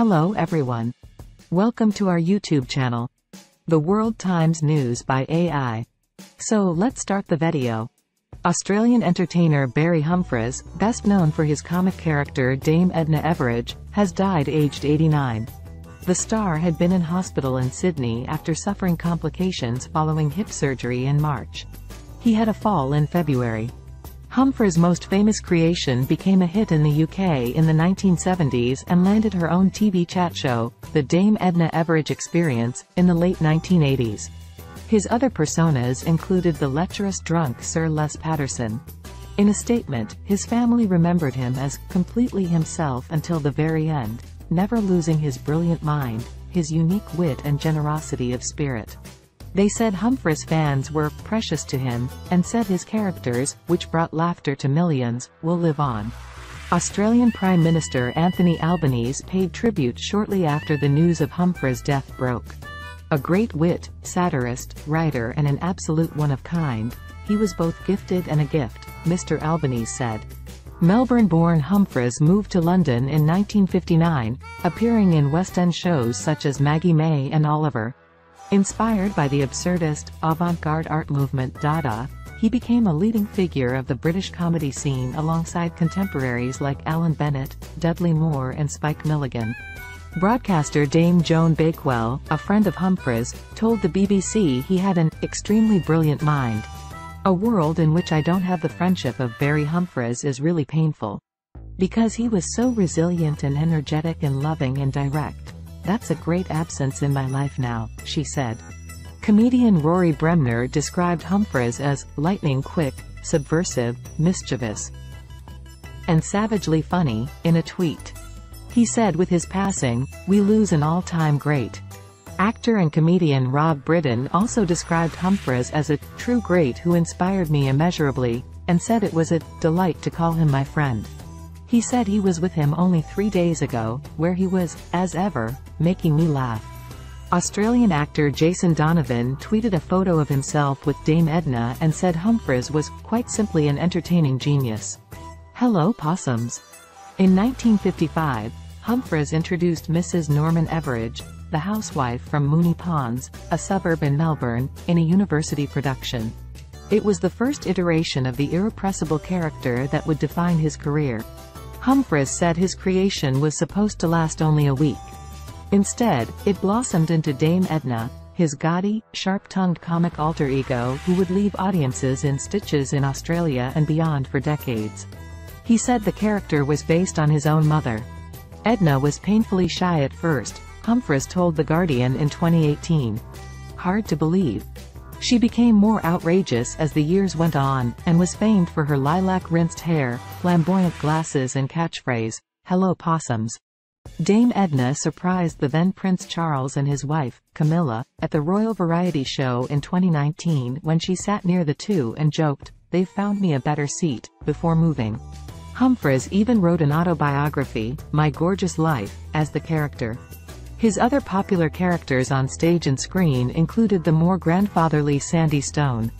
Hello everyone. Welcome to our YouTube channel, The World Times News by AI. So let's start the video. Australian entertainer Barry Humphries, best known for his comic character Dame Edna Everage, has died aged 89. The star had been in hospital in Sydney after suffering complications following hip surgery in March. He had a fall in February. Humphries' most famous creation became a hit in the UK in the 1970s and landed her own TV chat show, The Dame Edna Everage Experience, in the late 1980s. His other personas included the lecherous drunk Sir Les Patterson. In a statement, his family remembered him as completely himself until the very end, never losing his brilliant mind, his unique wit and generosity of spirit. They said Humphries' fans were precious to him, and said his characters, which brought laughter to millions, will live on. Australian Prime Minister Anthony Albanese paid tribute shortly after the news of Humphries' death broke. A great wit, satirist, writer and an absolute one-of-kind, he was both gifted and a gift, Mr. Albanese said. Melbourne-born Humphries moved to London in 1959, appearing in West End shows such as Maggie May and Oliver. Inspired by the absurdist, avant-garde art movement Dada, he became a leading figure of the British comedy scene alongside contemporaries like Alan Bennett, Dudley Moore and Spike Milligan. Broadcaster Dame Joan Bakewell, a friend of Humphries, told the BBC he had an extremely brilliant mind. A world in which I don't have the friendship of Barry Humphries is really painful. Because he was so resilient and energetic and loving and direct. That's a great absence in my life now, she said. Comedian Rory Bremner described Humphries as lightning quick, subversive, mischievous, and savagely funny, in a tweet. He said with his passing, we lose an all-time great. Actor and comedian Rob Brydon also described Humphries as a true great who inspired me immeasurably, and said it was a delight to call him my friend. He said he was with him only 3 days ago, where he was, as ever, making me laugh. Australian actor Jason Donovan tweeted a photo of himself with Dame Edna and said Humphries was, quite simply, an entertaining genius. Hello possums. In 1955, Humphries introduced Mrs. Norman Everage, the housewife from Moonee Ponds, a suburb in Melbourne, in a university production. It was the first iteration of the irrepressible character that would define his career. Humphries said his creation was supposed to last only a week. Instead, it blossomed into Dame Edna, his gaudy, sharp-tongued comic alter ego who would leave audiences in stitches in Australia and beyond for decades. He said the character was based on his own mother. Edna was painfully shy at first, Humphries told The Guardian in 2018. Hard to believe. She became more outrageous as the years went on, and was famed for her lilac-rinsed hair, flamboyant glasses and catchphrase, hello possums. Dame Edna surprised the then Prince Charles and his wife, Camilla, at the Royal Variety Show in 2019 when she sat near the two and joked, they've found me a better seat, before moving. Humphries even wrote an autobiography, My Gorgeous Life, as the character. His other popular characters on stage and screen included the more grandfatherly Sandy Stone.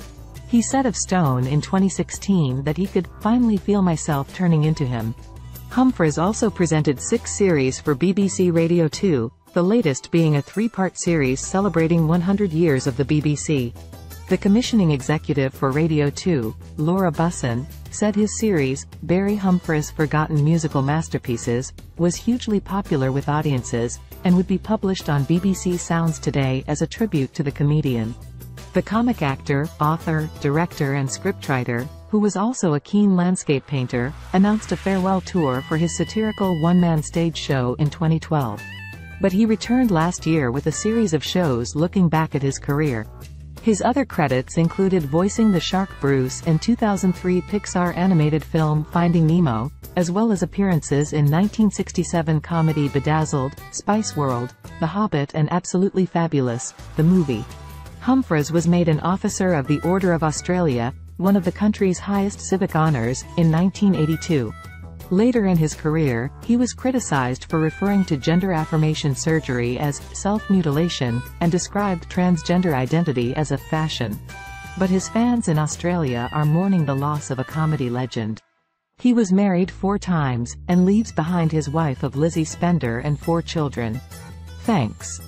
He said of Stone in 2016 that he could finally feel myself turning into him. Humphries also presented 6 series for BBC Radio 2, the latest being a 3-part series celebrating 100 years of the BBC. The commissioning executive for Radio 2, Laura Busson, said his series, Barry Humphries' Forgotten Musical Masterpieces, was hugely popular with audiences, and would be published on BBC Sounds today as a tribute to the comedian. The comic actor, author, director and scriptwriter, who was also a keen landscape painter, announced a farewell tour for his satirical one-man stage show in 2012. But he returned last year with a series of shows looking back at his career. His other credits included voicing the shark Bruce in 2003 Pixar animated film Finding Nemo, as well as appearances in 1967 comedy Bedazzled, Spice World, The Hobbit and Absolutely Fabulous, the movie. Humphries was made an Officer of the Order of Australia, one of the country's highest civic honours, in 1982. Later in his career, he was criticized for referring to gender affirmation surgery as self-mutilation, and described transgender identity as a fashion. But his fans in Australia are mourning the loss of a comedy legend. He was married 4 times, and leaves behind his wife of Lizzie Spender and 4 children. Thanks.